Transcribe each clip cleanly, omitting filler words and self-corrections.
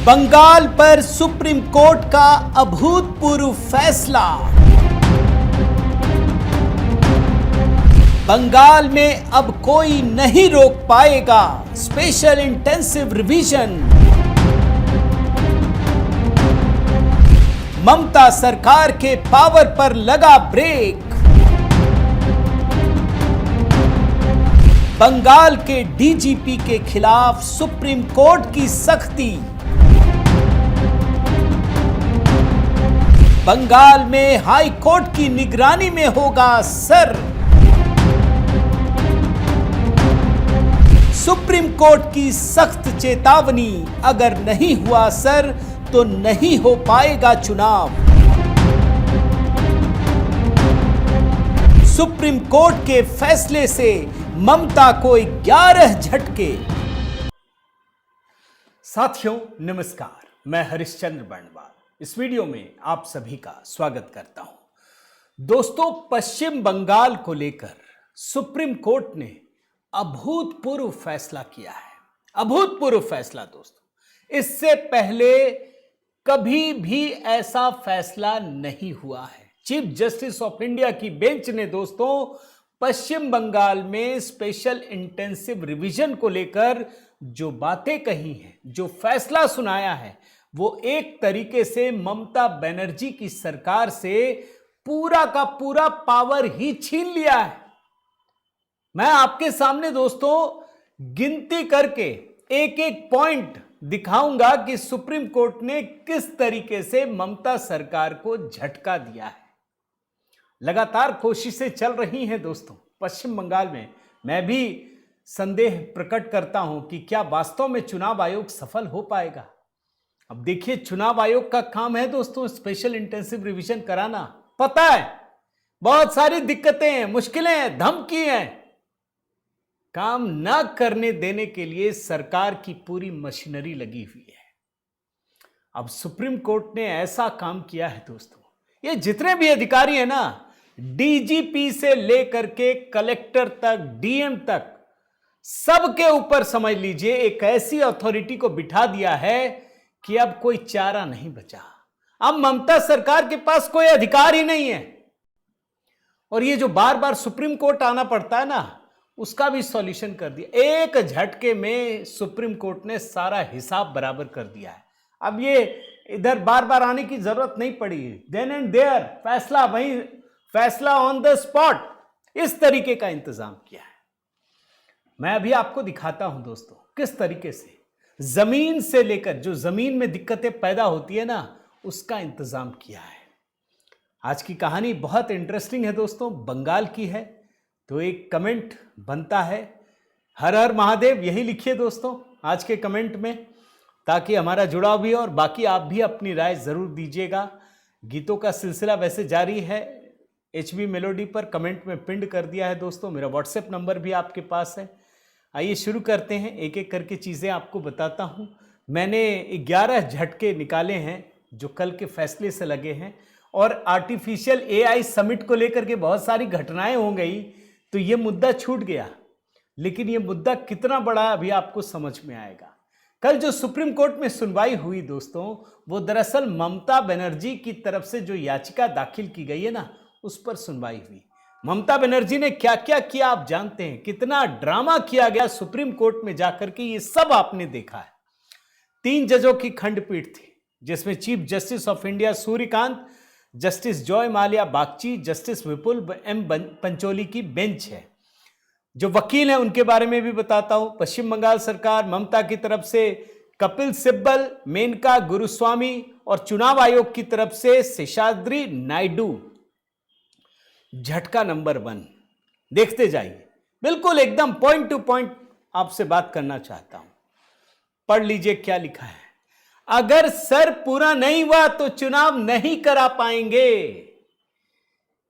बंगाल पर supreme court का अभूतपूर्व फैसला। बंगाल में अब कोई नहीं रोक पाएगा स्पेशल इंटेंसिव रिवीजन। ममता सरकार के पावर पर लगा ब्रेक। बंगाल के डीजीपी के खिलाफ सुप्रीम कोर्ट की सख्ती। बंगाल में हाई कोर्ट की निगरानी में होगा सर। सुप्रीम कोर्ट की सख्त चेतावनी, अगर नहीं हुआ सर तो नहीं हो पाएगा चुनाव। सुप्रीम कोर्ट के फैसले से ममता को 11 झटके। साथियों नमस्कार, मैं हरिश्चंद्र बर्णवाल इस वीडियो में आप सभी का स्वागत करता हूं। दोस्तों, पश्चिम बंगाल को लेकर सुप्रीम कोर्ट ने अभूतपूर्व फैसला किया है। अभूतपूर्व फैसला दोस्तों, इससे पहले कभी भी ऐसा फैसला नहीं हुआ है। चीफ जस्टिस ऑफ इंडिया की बेंच ने दोस्तों पश्चिम बंगाल में स्पेशल इंटेंसिव रिवीजन को लेकर जो बातें कही हैं, जो फैसला सुनाया है, वो एक तरीके से ममता बनर्जी की सरकार से पूरा का पूरा पावर ही छीन लिया है। मैं आपके सामने दोस्तों गिनती करके एक एक पॉइंट दिखाऊंगा कि सुप्रीम कोर्ट ने किस तरीके से ममता सरकार को झटका दिया है। लगातार कोशिशें चल रही हैं दोस्तों पश्चिम बंगाल में। मैं भी संदेह प्रकट करता हूं कि क्या वास्तव में चुनाव आयोग सफल हो पाएगा। अब देखिए, चुनाव आयोग का काम है दोस्तों स्पेशल इंटेंसिव रिवीजन कराना। पता है बहुत सारी दिक्कतें हैं, मुश्किलें हैं, धमकी हैं। काम ना करने देने के लिए सरकार की पूरी मशीनरी लगी हुई है। अब सुप्रीम कोर्ट ने ऐसा काम किया है दोस्तों, ये जितने भी अधिकारी हैं ना, डीजीपी से लेकर के कलेक्टर तक, डीएम तक, सबके ऊपर समझ लीजिए एक ऐसी अथॉरिटी को बिठा दिया है कि अब कोई चारा नहीं बचा। अब ममता सरकार के पास कोई अधिकार ही नहीं है। और ये जो बार बार सुप्रीम कोर्ट आना पड़ता है ना, उसका भी सॉल्यूशन कर दिया। एक झटके में सुप्रीम कोर्ट ने सारा हिसाब बराबर कर दिया है। अब ये इधर बार बार आने की जरूरत नहीं पड़ी। देन एंड देयर फैसला, वहीं फैसला ऑन द स्पॉट, इस तरीके का इंतजाम किया है। मैं अभी आपको दिखाता हूं दोस्तों किस तरीके से जमीन से लेकर जो जमीन में दिक्कतें पैदा होती है ना, उसका इंतजाम किया है। आज की कहानी बहुत इंटरेस्टिंग है दोस्तों, बंगाल की है। तो एक कमेंट बनता है, हर हर महादेव, यही लिखिए दोस्तों आज के कमेंट में, ताकि हमारा जुड़ाव भी हो। और बाकी आप भी अपनी राय जरूर दीजिएगा। गीतों का सिलसिला वैसे जारी है। HB मेलोडी पर कमेंट में पिंड कर दिया है दोस्तों। मेरा व्हाट्सएप नंबर भी आपके पास है। आइए शुरू करते हैं, एक एक करके चीज़ें आपको बताता हूं। मैंने 11 झटके निकाले हैं जो कल के फैसले से लगे हैं। और आर्टिफिशियल AI समिट को लेकर के बहुत सारी घटनाएं हो गई, तो ये मुद्दा छूट गया। लेकिन ये मुद्दा कितना बड़ा है अभी आपको समझ में आएगा। कल जो सुप्रीम कोर्ट में सुनवाई हुई दोस्तों, वो दरअसल ममता बनर्जी की तरफ से जो याचिका दाखिल की गई है ना, उस पर सुनवाई हुई। ममता बनर्जी ने क्या क्या किया आप जानते हैं। कितना ड्रामा किया गया सुप्रीम कोर्ट में जाकर के, ये सब आपने देखा है। 3 जजों की खंडपीठ थी, जिसमें chief justice of India Suryakant, justice Joymalya Bagchi, justice Vipul M Pancholi की बेंच है। जो वकील हैं उनके बारे में भी बताता हूं। पश्चिम बंगाल सरकार, ममता की तरफ से कपिल सिब्बल, मेनका गुरुस्वामी, और चुनाव आयोग की तरफ से शेषाद्री नायडू। झटका नंबर 1 देखते जाइए, बिल्कुल एकदम पॉइंट टू पॉइंट आपसे बात करना चाहता हूं। पढ़ लीजिए क्या लिखा है। अगर सर पूरा नहीं हुआ तो चुनाव नहीं करा पाएंगे।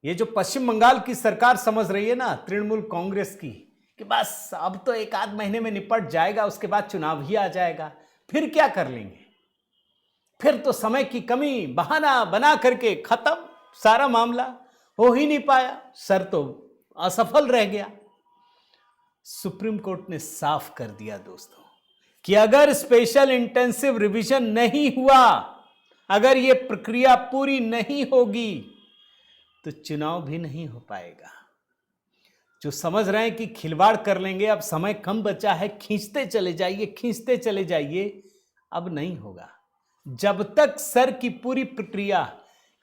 ये जो पश्चिम बंगाल की सरकार समझ रही है ना, तृणमूल कांग्रेस की, कि बस अब तो 1 आध महीने में निपट जाएगा, उसके बाद चुनाव ही आ जाएगा, फिर क्या कर लेंगे, फिर तो समय की कमी, बहाना बना करके खत्म सारा मामला, हो ही नहीं पाया, सर तो असफल रह गया। सुप्रीम कोर्ट ने साफ कर दिया दोस्तों कि अगर स्पेशल इंटेंसिव रिवीजन नहीं हुआ, अगर यह प्रक्रिया पूरी नहीं होगी तो चुनाव भी नहीं हो पाएगा। जो समझ रहे हैं कि खिलवाड़ कर लेंगे, अब समय कम बचा है, खींचते चले जाइए, अब नहीं होगा। जब तक सर की पूरी प्रक्रिया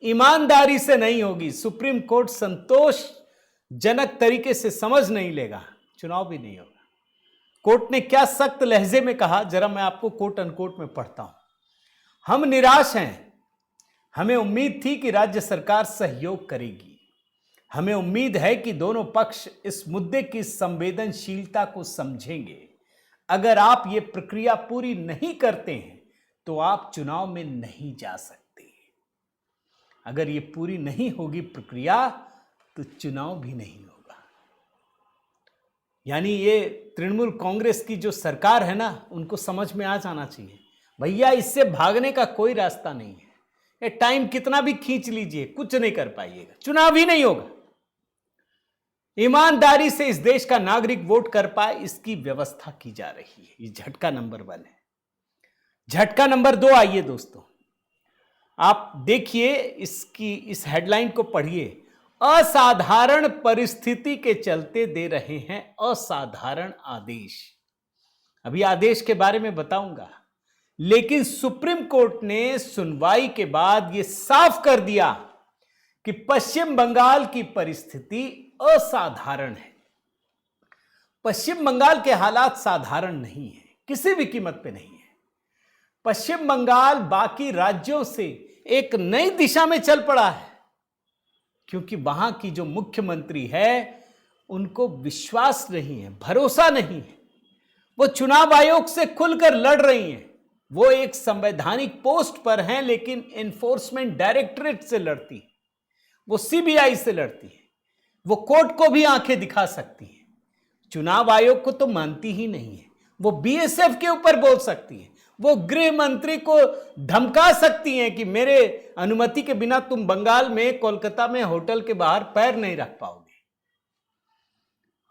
ईमानदारी से नहीं होगी, सुप्रीम कोर्ट संतोषजनक तरीके से समझ नहीं लेगा, चुनाव भी नहीं होगा। कोर्ट ने क्या सख्त लहजे में कहा, जरा मैं आपको कोट अनकोट में पढ़ता हूं। हम निराश हैं, हमें उम्मीद थी कि राज्य सरकार सहयोग करेगी। हमें उम्मीद है कि दोनों पक्ष इस मुद्दे की संवेदनशीलता को समझेंगे। अगर आप ये प्रक्रिया पूरी नहीं करते हैं तो आप चुनाव में नहीं जा सकते। अगर ये पूरी नहीं होगी प्रक्रिया तो चुनाव भी नहीं होगा। यानी ये तृणमूल कांग्रेस की जो सरकार है ना, उनको समझ में आ जाना चाहिए, भैया इससे भागने का कोई रास्ता नहीं है। ये टाइम कितना भी खींच लीजिए, कुछ नहीं कर पाइएगा, चुनाव ही नहीं होगा। ईमानदारी से इस देश का नागरिक वोट कर पाए, इसकी व्यवस्था की जा रही है। ये झटका नंबर 1 है। झटका नंबर 2 आइए दोस्तों, आप देखिए इस हेडलाइन को पढ़िए। असाधारण परिस्थिति के चलते दे रहे हैं असाधारण आदेश। अभी आदेश के बारे में बताऊंगा, लेकिन सुप्रीम कोर्ट ने सुनवाई के बाद यह साफ कर दिया कि पश्चिम बंगाल की परिस्थिति असाधारण है। पश्चिम बंगाल के हालात साधारण नहीं है, किसी भी कीमत पे नहीं है। पश्चिम बंगाल बाकी राज्यों से एक नई दिशा में चल पड़ा है, क्योंकि वहां की जो मुख्यमंत्री है उनको विश्वास नहीं है, भरोसा नहीं है। वो चुनाव आयोग से खुलकर लड़ रही हैं। वो एक संवैधानिक पोस्ट पर हैं, लेकिन एनफोर्समेंट डायरेक्टरेट से लड़ती है, वो सीबीआई से लड़ती है, वो कोर्ट को भी आंखें दिखा सकती है। चुनाव आयोग को तो मानती ही नहीं है। वो बीएसएफ के ऊपर बोल सकती है, वो गृह मंत्री को धमका सकती हैं कि मेरे अनुमति के बिना तुम बंगाल में, कोलकाता में होटल के बाहर पैर नहीं रख पाओगे।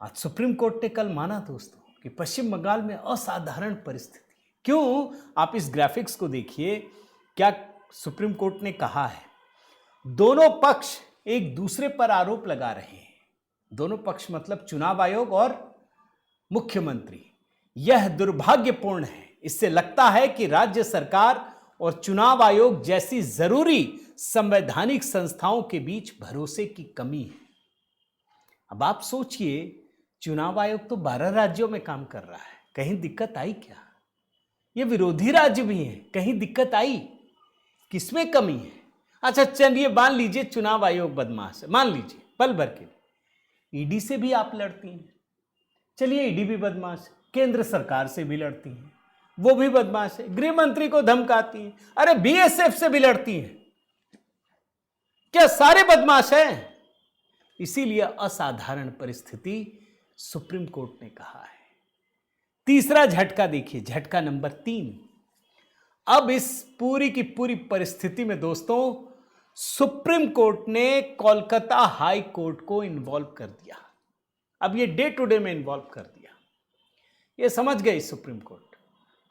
आज सुप्रीम कोर्ट ने कल माना दोस्तों कि पश्चिम बंगाल में असाधारण परिस्थिति है। क्यों? आप इस ग्राफिक्स को देखिए, क्या सुप्रीम कोर्ट ने कहा है। दोनों पक्ष एक दूसरे पर आरोप लगा रहे हैं। दोनों पक्ष मतलब चुनाव आयोग और मुख्यमंत्री। यह दुर्भाग्यपूर्ण है। इससे लगता है कि राज्य सरकार और चुनाव आयोग जैसी जरूरी संवैधानिक संस्थाओं के बीच भरोसे की कमी है। अब आप सोचिए, चुनाव आयोग तो 12 राज्यों में काम कर रहा है, कहीं दिक्कत आई क्या? ये विरोधी राज्य भी हैं, कहीं दिक्कत आई? किसमें कमी है? अच्छा चलिए मान लीजिए चुनाव आयोग बदमाश है, मान लीजिए पल भर के लिए। ईडी से भी आप लड़ती हैं, चलिए ईडी भी बदमाश है, केंद्र सरकार से भी लड़ती हैं, वो भी बदमाश है, गृह मंत्री को धमकाती हैं, अरे बीएसएफ से भी लड़ती हैं। क्या सारे बदमाश हैं? इसीलिए असाधारण परिस्थिति सुप्रीम कोर्ट ने कहा है। तीसरा झटका देखिए, झटका नंबर 3। अब इस पूरी की पूरी परिस्थिति में दोस्तों सुप्रीम कोर्ट ने कोलकाता हाई कोर्ट को इन्वॉल्व कर दिया। अब ये डे टू डे में इन्वॉल्व कर दिया। ये समझ गई सुप्रीम कोर्ट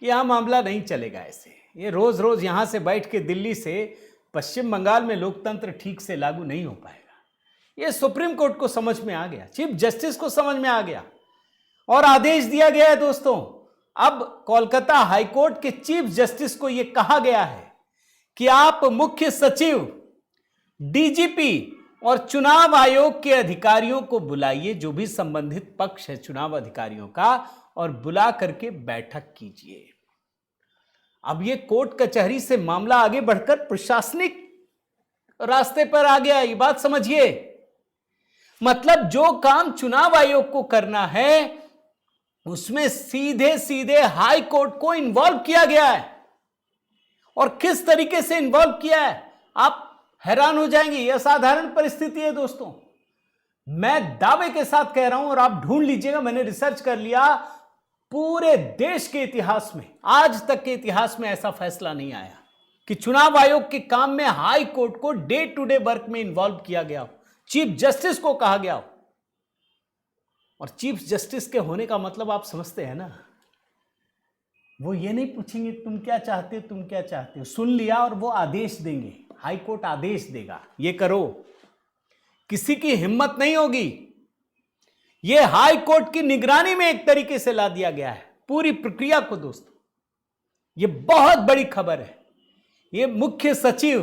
कि यह मामला नहीं चलेगा ऐसे। ये रोज रोज यहां से बैठ के दिल्ली से पश्चिम बंगाल में लोकतंत्र ठीक से लागू नहीं हो पाएगा। ये सुप्रीम कोर्ट को समझ में आ गया, चीफ जस्टिस को समझ में आ गया और आदेश दिया गया है दोस्तों। अब कोलकाता हाईकोर्ट के चीफ जस्टिस को यह कहा गया है कि आप मुख्य सचिव, डीजीपी और चुनाव आयोग के अधिकारियों को बुलाइए, जो भी संबंधित पक्ष है चुनाव अधिकारियों का, और बुला करके बैठक कीजिए। अब ये कोर्ट कचहरी से मामला आगे बढ़कर प्रशासनिक रास्ते पर आ गया। ये बात समझिए, मतलब जो काम चुनाव आयोग को करना है उसमें सीधे सीधे हाई कोर्ट को इन्वॉल्व किया गया है। और किस तरीके से इन्वॉल्व किया है आप हैरान हो जाएंगे। यह असाधारण परिस्थिति है दोस्तों। मैं दावे के साथ कह रहा हूं और आप ढूंढ लीजिएगा, मैंने रिसर्च कर लिया, पूरे देश के इतिहास में, आज तक के इतिहास में ऐसा फैसला नहीं आया कि चुनाव आयोग के काम में हाई कोर्ट को डे टू डे वर्क में इन्वॉल्व किया गया हो, चीफ जस्टिस को कहा गया हो। और चीफ जस्टिस के होने का मतलब आप समझते हैं ना, वो ये नहीं पूछेंगे तुम क्या चाहते हो, तुम क्या चाहते हो। सुन लिया और वो आदेश देंगे, हाई कोर्ट आदेश देगा ये करो। किसी की हिम्मत नहीं होगी। ये हाई कोर्ट की निगरानी में एक तरीके से ला दिया गया है पूरी प्रक्रिया को दोस्तों। ये बहुत बड़ी खबर है। ये मुख्य सचिव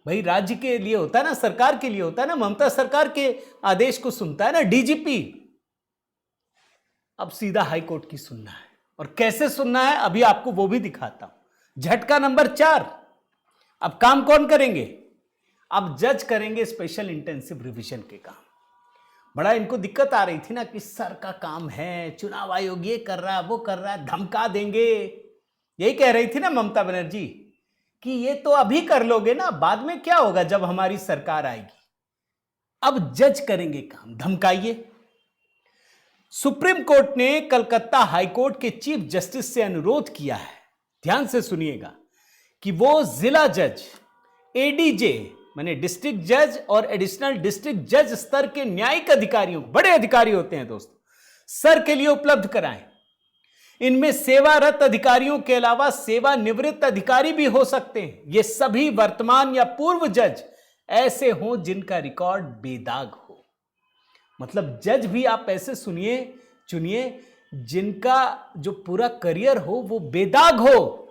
भाई राज्य के लिए होता है ना, सरकार के लिए होता है ना, ममता सरकार के आदेश को सुनता है ना डीजीपी। अब सीधा हाई कोर्ट की सुनना है, और कैसे सुनना है अभी आपको वो भी दिखाता हूं। झटका नंबर 4। अब काम कौन करेंगे? अब जज करेंगे स्पेशल इंटेंसिव रिवीजन के काम। बड़ा इनको दिक्कत आ रही थी ना कि सर का काम है, चुनाव आयोग ये कर रहा है वो कर रहा है, धमका देंगे। यही कह रही थी ना ममता बनर्जी कि ये तो अभी कर लोगे ना, बाद में क्या होगा जब हमारी सरकार आएगी। अब जज करेंगे काम, धमकाइए। सुप्रीम कोर्ट ने कलकत्ता हाई कोर्ट के चीफ जस्टिस से अनुरोध किया है, ध्यान से सुनिएगा, कि वो जिला जज, एडीजे माने डिस्ट्रिक्ट जज और एडिशनल डिस्ट्रिक्ट जज स्तर के न्यायिक अधिकारियों, बड़े अधिकारी होते हैं दोस्तों, सर के लिए उपलब्ध कराएं। इनमें सेवारत अधिकारियों के अलावा सेवानिवृत्त अधिकारी भी हो सकते हैं। ये सभी वर्तमान या पूर्व जज ऐसे हों जिनका रिकॉर्ड बेदाग हो। मतलब जज भी आप ऐसे सुनिए चुनिए जिनका जो पूरा करियर हो वो बेदाग हो।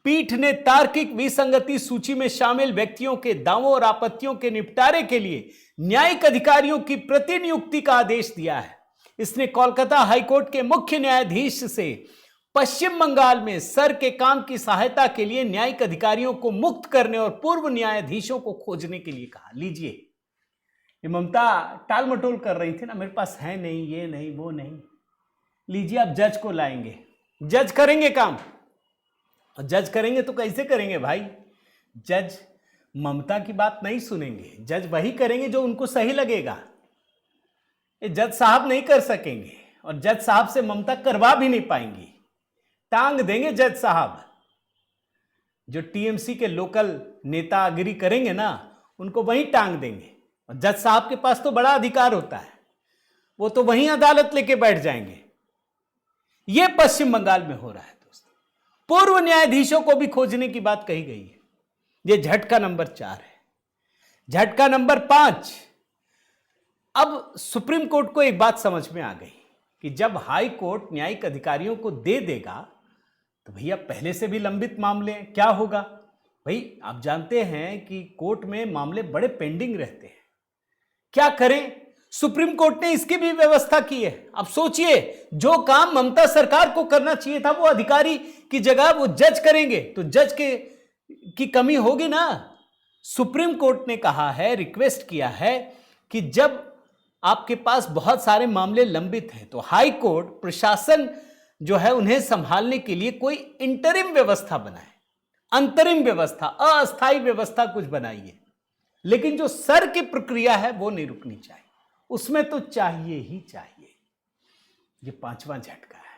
पीठ ने तार्किक विसंगति सूची में शामिल व्यक्तियों के दावों और आपत्तियों के निपटारे के लिए न्यायिक अधिकारियों की प्रतिनियुक्ति का आदेश दिया है। इसने कोलकाता हाईकोर्ट के मुख्य न्यायाधीश से पश्चिम बंगाल में सर के काम की सहायता के लिए न्यायिक अधिकारियों को मुक्त करने और पूर्व न्यायाधीशों को खोजने के लिए कहा। लीजिए, ये ममता टाल मटोल कर रही थी ना, मेरे पास है नहीं, ये नहीं, वो नहीं। लीजिए, अब जज को लाएंगे, जज करेंगे काम। और जज करेंगे तो कैसे करेंगे भाई? जज ममता की बात नहीं सुनेंगे, जज वही करेंगे जो उनको सही लगेगा। ये जज साहब नहीं कर सकेंगे, और जज साहब से ममता करवा भी नहीं पाएंगी। टांग देंगे जज साहब। जो टीएमसी के लोकल नेतागिरी करेंगे ना, उनको वहीं टांग देंगे। और जज साहब के पास तो बड़ा अधिकार होता है, वो तो वहीं अदालत लेके बैठ जाएंगे। ये पश्चिम बंगाल में हो रहा है दोस्तों। पूर्व न्यायाधीशों को भी खोजने की बात कही गई है। ये झटका नंबर 4 है। झटका नंबर 5। अब सुप्रीम कोर्ट को एक बात समझ में आ गई कि जब हाई कोर्ट न्यायिक अधिकारियों को दे देगा तो भैया पहले से भी लंबित मामले क्या होगा? भाई आप जानते हैं कि कोर्ट में मामले बड़े पेंडिंग रहते हैं। क्या करें? सुप्रीम कोर्ट ने इसकी भी व्यवस्था की है। अब सोचिए, जो काम ममता सरकार को करना चाहिए था वो अधिकारी की जगह वो जज करेंगे, तो जज की कमी होगी ना। सुप्रीम कोर्ट ने कहा है, रिक्वेस्ट किया है कि जब आपके पास बहुत सारे मामले लंबित हैं तो हाई कोर्ट प्रशासन जो है उन्हें संभालने के लिए कोई इंटरिम व्यवस्था बनाए, अंतरिम व्यवस्था, अस्थायी व्यवस्था कुछ बनाइए। लेकिन जो सर की प्रक्रिया है वो नहीं रुकनी चाहिए, उसमें तो चाहिए ही चाहिए। ये 5वां झटका है।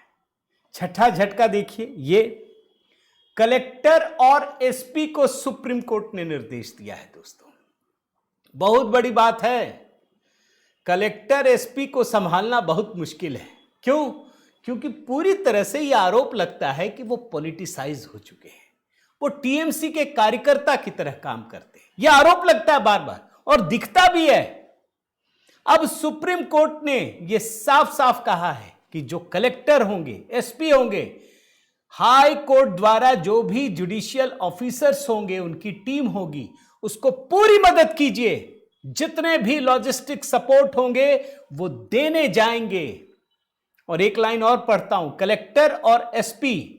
छठा झटका देखिए, ये कलेक्टर और एसपी को सुप्रीम कोर्ट ने निर्देश दिया है दोस्तों। बहुत बड़ी बात है। कलेक्टर एसपी को संभालना बहुत मुश्किल है। क्यों? क्योंकि पूरी तरह से यह आरोप लगता है कि वो पॉलिटिसाइज हो चुके हैं, वो टीएमसी के कार्यकर्ता की तरह काम करते हैं। यह आरोप लगता है बार बार और दिखता भी है। अब सुप्रीम कोर्ट ने यह साफ साफ कहा है कि जो कलेक्टर होंगे, एसपी होंगे, हाई कोर्ट द्वारा जो भी जुडिशियल ऑफिसर्स होंगे, उनकी टीम होगी, उसको पूरी मदद कीजिए। जितने भी लॉजिस्टिक सपोर्ट होंगे वो देने जाएंगे। और एक लाइन और पढ़ता हूं, कलेक्टर और एसपी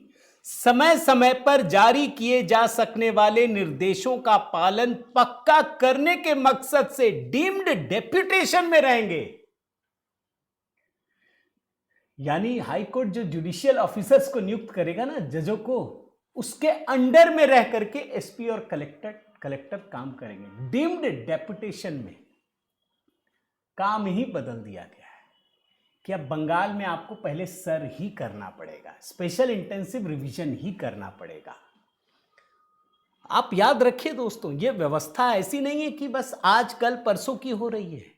समय समय पर जारी किए जा सकने वाले निर्देशों का पालन पक्का करने के मकसद से डीम्ड डेप्यूटेशन में रहेंगे। यानी हाईकोर्ट जो जुडिशियल ऑफिसर्स को नियुक्त करेगा ना, जजों को, उसके अंडर में रह करके एसपी और कलेक्टर काम करेंगे। डीम्ड डेप्यूटेशन में काम ही बदल दिया गया है कि अब बंगाल में आपको पहले सर ही करना पड़ेगा, स्पेशल इंटेंसिव रिवीजन ही करना पड़ेगा। आप याद रखिए दोस्तों, यह व्यवस्था ऐसी नहीं है कि बस आज कल परसों की हो रही है।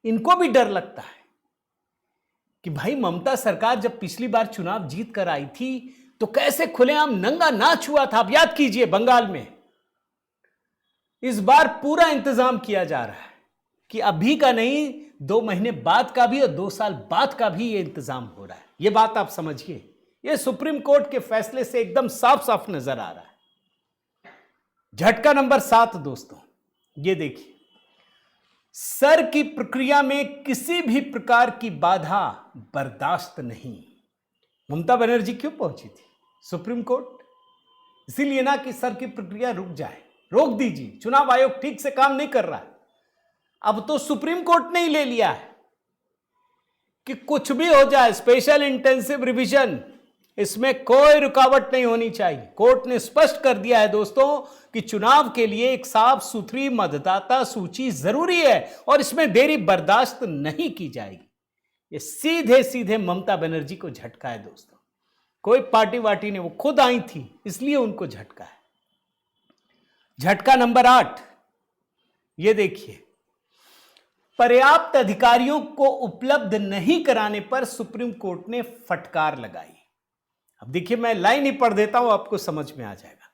इनको भी डर लगता है कि भाई ममता सरकार जब पिछली बार चुनाव जीत कर आई थी तो कैसे खुलेआम नंगा नाच हुआ था, आप याद कीजिए बंगाल में। इस बार पूरा इंतजाम किया जा रहा है कि अभी का नहीं, 2 महीने बाद का भी और 2 साल बाद का भी ये इंतजाम हो रहा है। ये बात आप समझिए, ये सुप्रीम कोर्ट के फैसले से एकदम साफ साफ नजर आ रहा है। झटका नंबर 7 दोस्तों, ये देखिए, सर की प्रक्रिया में किसी भी प्रकार की बाधा बर्दाश्त नहीं। ममता बनर्जी क्यों पहुंची थी सुप्रीम कोर्ट? इसीलिए ना कि सर की प्रक्रिया रुक जाए, रोक दीजिए, चुनाव आयोग ठीक से काम नहीं कर रहा है। अब तो सुप्रीम कोर्ट ने ही ले लिया है कि कुछ भी हो जाए, स्पेशल इंटेंसिव रिवीजन, इसमें कोई रुकावट नहीं होनी चाहिए। कोर्ट ने स्पष्ट कर दिया है दोस्तों कि चुनाव के लिए एक साफ सुथरी मतदाता सूची जरूरी है और इसमें देरी बर्दाश्त नहीं की जाएगी। ये सीधे सीधे ममता बनर्जी को झटका है दोस्तों, कोई पार्टी वार्टी नहीं, वो खुद आई थी इसलिए उनको झटका है। झटका नंबर 8, ये देखिए, पर्याप्त अधिकारियों को उपलब्ध नहीं कराने पर सुप्रीम कोर्ट ने फटकार लगाई। अब देखिए, मैं लाइन ही पढ़ देता हूं, आपको समझ में आ जाएगा।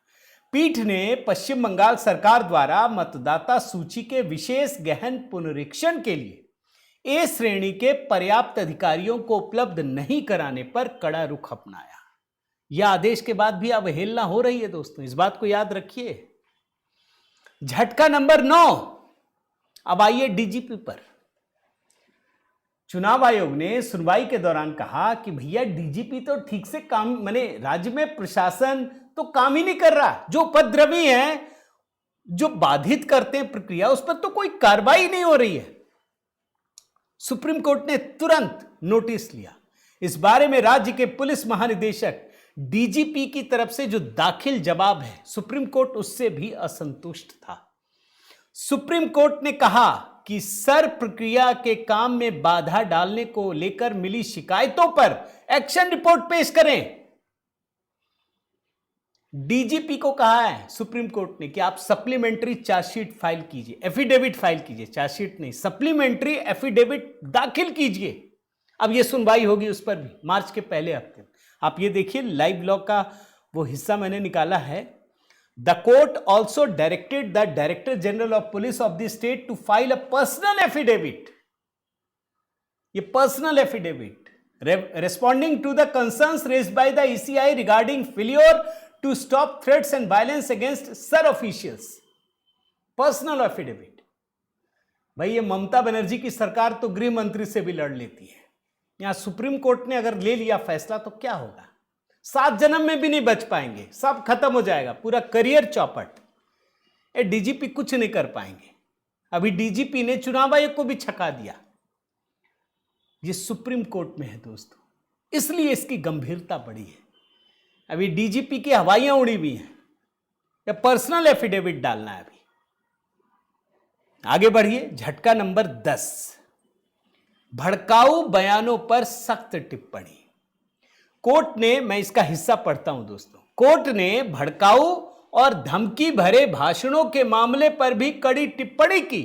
पीठ ने पश्चिम बंगाल सरकार द्वारा मतदाता सूची के विशेष गहन पुनरीक्षण के लिए ए श्रेणी के पर्याप्त अधिकारियों को उपलब्ध नहीं कराने पर कड़ा रुख अपनाया। यह आदेश के बाद भी अवहेलना हो रही है दोस्तों, इस बात को याद रखिए। झटका नंबर 9, अब आइए डीजीपी पर। चुनाव आयोग ने सुनवाई के दौरान कहा कि भैया डीजीपी तो ठीक से काम, माने राज्य में प्रशासन तो काम ही नहीं कर रहा, जो उपद्रवी हैं, जो बाधित करते हैं प्रक्रिया, उस पर तो कोई कार्रवाई नहीं हो रही है। सुप्रीम कोर्ट ने तुरंत नोटिस लिया। इस बारे में राज्य के पुलिस महानिदेशक डीजीपी की तरफ से जो दाखिल जवाब है, सुप्रीम कोर्ट उससे भी असंतुष्ट था। सुप्रीम कोर्ट ने कहा कि सर प्रक्रिया के काम में बाधा डालने को लेकर मिली शिकायतों पर एक्शन रिपोर्ट पेश करें। डीजीपी को कहा है सुप्रीम कोर्ट ने कि आप सप्लीमेंट्री चार्जशीट फाइल कीजिए, एफिडेविट फाइल कीजिए, चार्जशीट नहीं, सप्लीमेंट्री एफिडेविट दाखिल कीजिए। अब यह सुनवाई होगी उस पर भी मार्च के पहले हफ्ते। आप ये देखिए, लाइव लॉ का वो हिस्सा मैंने निकाला है। The court also directed the Director General of Police of the state to file a personal affidavit. ये personal affidavit responding to the concerns raised by the ECI regarding failure to stop threats and violence against sir officials. Personal affidavit. भाई ये ममता बनर्जी की सरकार तो गृह मंत्री से भी लड़ लेती है, यहां सुप्रीम कोर्ट ने अगर ले लिया फैसला तो क्या होगा? 7 जन्म में भी नहीं बच पाएंगे, सब खत्म हो जाएगा, पूरा करियर चौपट। ये डीजीपी कुछ नहीं कर पाएंगे। अभी डीजीपी ने चुनाव आयोग को भी छका दिया। ये सुप्रीम कोर्ट में है दोस्तों, इसलिए इसकी गंभीरता बढ़ी है। अभी डीजीपी की हवाइयां उड़ी हुई हैं, या पर्सनल एफिडेविट डालना है अभी। आगे बढ़िए, झटका नंबर 10, भड़काऊ बयानों पर सख्त टिप्पणी। कोर्ट ने, मैं इसका हिस्सा पढ़ता हूं दोस्तों, कोर्ट ने भड़काऊ और धमकी भरे भाषणों के मामले पर भी कड़ी टिप्पणी की।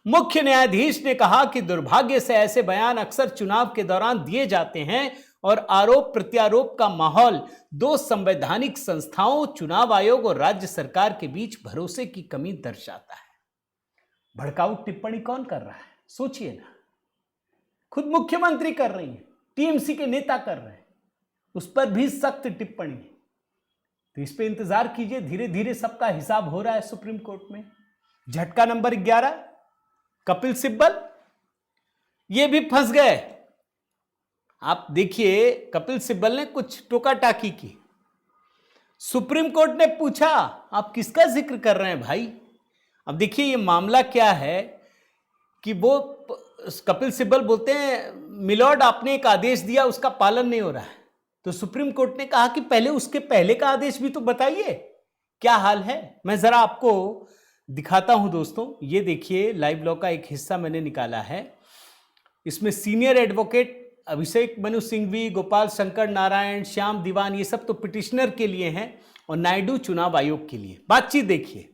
मुख्य न्यायाधीश ने कहा कि दुर्भाग्य से ऐसे बयान अक्सर चुनाव के दौरान दिए जाते हैं और आरोप प्रत्यारोप का माहौल 2 संवैधानिक संस्थाओं, चुनाव आयोग और राज्य सरकार के बीच भरोसे की कमी दर्शाता है। भड़काऊ टिप्पणी कौन कर रहा है? सोचिए ना, खुद मुख्यमंत्री कर रही है, टीएमसी के नेता कर रहे हैं, उस पर भी सख्त टिप्पणी। तो इस पे इंतजार कीजिए, धीरे धीरे सबका हिसाब हो रहा है सुप्रीम कोर्ट में। झटका नंबर 11, कपिल सिब्बल, ये भी फंस गए। आप देखिए, कपिल सिब्बल ने कुछ टोका टाकी की। सुप्रीम कोर्ट ने पूछा आप किसका जिक्र कर रहे हैं भाई? अब देखिए ये मामला क्या है कि वो कपिल सिब्बल बोलते हैं मिलॉर्ड आपने एक आदेश दिया उसका पालन नहीं हो रहा है। तो सुप्रीम कोर्ट ने कहा कि पहले उसके पहले का आदेश भी तो बताइए क्या हाल है। मैं जरा आपको दिखाता हूं दोस्तों, ये देखिए लाइव लॉ का एक हिस्सा मैंने निकाला है। इसमें सीनियर एडवोकेट अभिषेक मनु सिंघवी, गोपाल शंकर नारायण, श्याम दीवान, ये सब तो पिटिशनर के लिए हैं और नायडू चुनाव आयोग के लिए। बातचीत देखिए,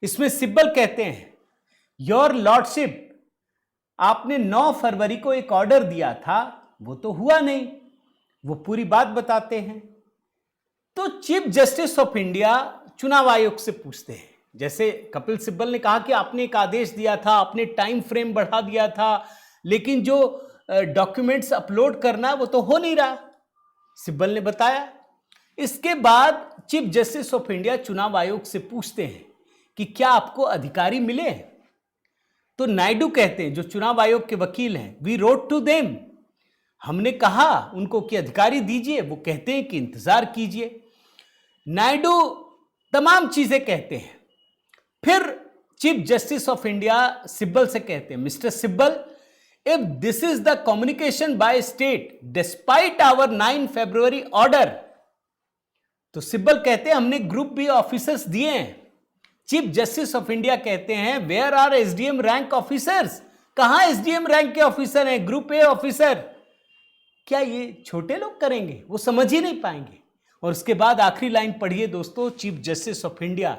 इसमें सिब्बल कहते हैं योर लॉर्डशिप, आपने 9 फरवरी को एक ऑर्डर दिया था वो तो हुआ नहीं, वो पूरी बात बताते हैं। तो चीफ जस्टिस ऑफ इंडिया चुनाव आयोग से पूछते हैं, जैसे कपिल सिब्बल ने कहा कि आपने एक आदेश दिया था, आपने टाइम फ्रेम बढ़ा दिया था, लेकिन जो डॉक्यूमेंट्स अपलोड करना वो तो हो नहीं रहा, सिब्बल ने बताया। इसके बाद चीफ जस्टिस ऑफ इंडिया चुनाव आयोग से पूछते हैं कि क्या आपको अधिकारी मिले? तो नायडू कहते हैं, जो चुनाव आयोग के वकील हैं, वी रोट टू देम, हमने कहा उनको कि अधिकारी दीजिए। वो कहते हैं कि इंतजार कीजिए। नायडू तमाम चीजें कहते हैं। फिर chief justice of India Sibal से कहते हैं, mister Sibal, if this is the communication by state despite our 9 February order, तो सिब्बल कहते हैं हमने ग्रुप बी ऑफिसर्स दिए हैं। चीफ जस्टिस ऑफ इंडिया कहते हैं, where are SDM rank officers, कहां एसडीएम रैंक के ऑफिसर हैं, ग्रुप ए ऑफिसर? क्या ये छोटे लोग करेंगे? वो समझ ही नहीं पाएंगे। और उसके बाद आखिरी लाइन पढ़िए दोस्तों, chief justice of India,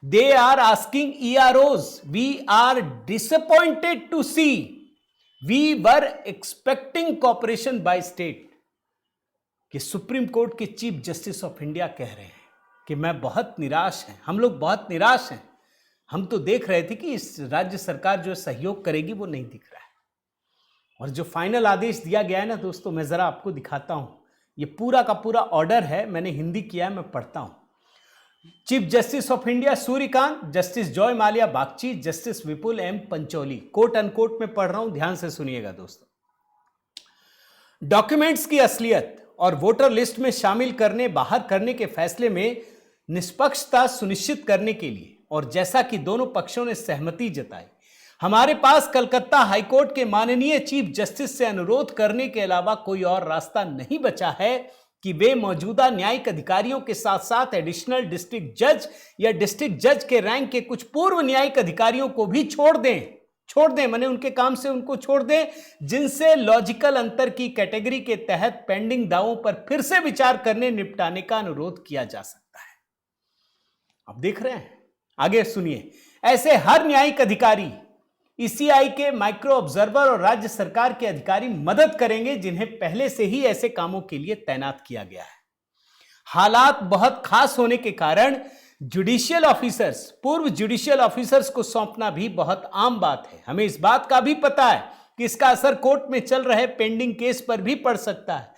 they are asking EROs, we are disappointed to see, we were expecting cooperation by state. कि सुप्रीम कोर्ट के चीफ जस्टिस ऑफ इंडिया कह रहे हैं कि मैं बहुत निराश हैं, हम लोग बहुत निराश हैं, हम तो देख रहे थे कि इस राज्य सरकार जो सहयोग करेगी वो नहीं दिख रहा है। और जो फाइनल आदेश दिया गया है ना दोस्तों, मैं जरा आपको दिखाता हूं। ये पूरा का पूरा ऑर्डर है, मैंने हिंदी किया है, मैं पढ़ता हूं। Chief justice of India Suryakant, justice Joymalya Bagchi, justice Vipul M Pancholi, quote unquote में पढ़ रहा हूं, ध्यान से सुनिएगा दोस्तों। डॉक्यूमेंट्स की असलियत और वोटर लिस्ट में शामिल करने बाहर करने के फैसले में निष्पक्षता सुनिश्चित करने के लिए, और जैसा कि दोनों पक्षों ने सहमति जताई, हमारे पास कलकत्ता हाईकोर्ट के माननीय चीफ जस्टिस से अनुरोध करने के अलावा कोई और रास्ता नहीं बचा है कि वे मौजूदा न्यायिक अधिकारियों के साथ साथ एडिशनल डिस्ट्रिक्ट जज या डिस्ट्रिक्ट जज के रैंक के कुछ पूर्व न्यायिक अधिकारियों को भी छोड़ दें, माने उनके काम से उनको छोड़ दें, जिनसे लॉजिकल अंतर की कैटेगरी के तहत पेंडिंग दावों पर फिर से विचार करने निपटाने का अनुरोध किया जा सकता है। अब देख रहे हैं, आगे सुनिए। ऐसे हर न्यायिक अधिकारी ईसीआई के माइक्रो ऑब्जर्वर और राज्य सरकार के अधिकारी मदद करेंगे, जिन्हें पहले से ही ऐसे कामों के लिए तैनात किया गया है। हालात बहुत खास होने के कारण जुडिशियल ऑफिसर्स, पूर्व जुडिशियल ऑफिसर्स को सौंपना भी बहुत आम बात है। हमें इस बात का भी पता है कि इसका असर कोर्ट में चल रहे पेंडिंग केस पर भी पड़ सकता है।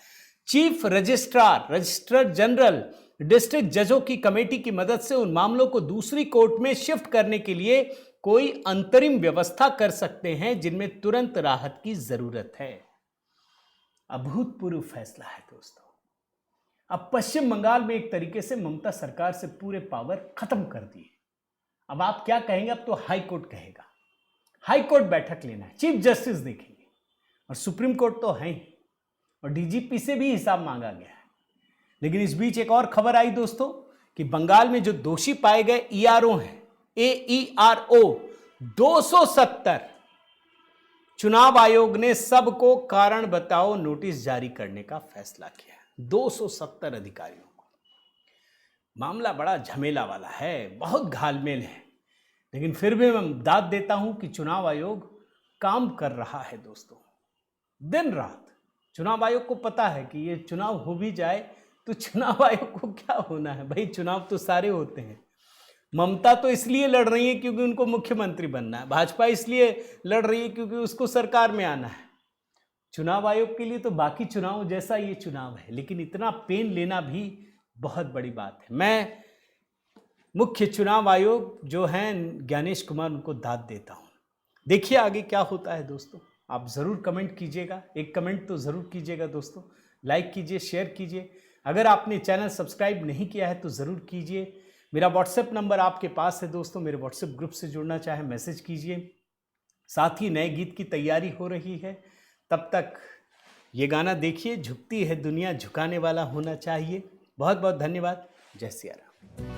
चीफ रजिस्ट्रार जनरल, डिस्ट्रिक्ट जजों की कमेटी की मदद से उन मामलों को दूसरी कोर्ट में शिफ्ट करने के लिए कोई अंतरिम व्यवस्था कर सकते हैं जिनमें तुरंत राहत की जरूरत है। अभूतपूर्व फैसला है दोस्तों। अब पश्चिम बंगाल में एक तरीके से ममता सरकार से पूरे पावर खत्म कर दिए। अब आप क्या कहेंगे? अब तो हाई कोर्ट कहेगा, हाई कोर्ट बैठक लेना है, चीफ जस्टिस देखेंगे, और सुप्रीम कोर्ट तो है ही, और डीजीपी से भी हिसाब मांगा गया है। लेकिन इस बीच एक और खबर आई दोस्तों कि बंगाल में जो दोषी पाए गए ईआरओ हैं, AERO 270, चुनाव आयोग ने सबको कारण बताओ नोटिस जारी करने का फैसला किया। 270 अधिकारियों को। मामला बड़ा झमेला वाला है, बहुत घालमेल है, लेकिन फिर भी मैं दाद देता हूं कि चुनाव आयोग काम कर रहा है दोस्तों, दिन रात। चुनाव आयोग को पता है कि ये चुनाव हो भी जाए तो चुनाव आयोग को क्या होना है भाई, चुनाव तो सारे होते हैं। ममता तो इसलिए लड़ रही है क्योंकि उनको मुख्यमंत्री बनना है, भाजपा इसलिए लड़ रही है क्योंकि उसको सरकार में आना है। चुनाव आयोग के लिए तो बाकी चुनाव जैसा ये चुनाव है, लेकिन इतना पेन लेना भी बहुत बड़ी बात है। मैं मुख्य चुनाव आयोग जो हैं ज्ञानेश कुमार, उनको दाद देता हूं। देखिए आगे क्या होता है दोस्तों, आप ज़रूर कमेंट कीजिएगा, एक कमेंट तो ज़रूर कीजिएगा दोस्तों, लाइक कीजिए, शेयर कीजिए। अगर आपने चैनल सब्सक्राइब नहीं किया है तो ज़रूर कीजिए। मेरा व्हाट्सएप नंबर आपके पास है दोस्तों, मेरे व्हाट्सएप ग्रुप से जुड़ना चाहे मैसेज कीजिए। साथ ही नए गीत की तैयारी हो रही है, तब तक ये गाना देखिए, झुकती है दुनिया झुकाने वाला होना चाहिए। बहुत बहुत धन्यवाद। जय सिया राम।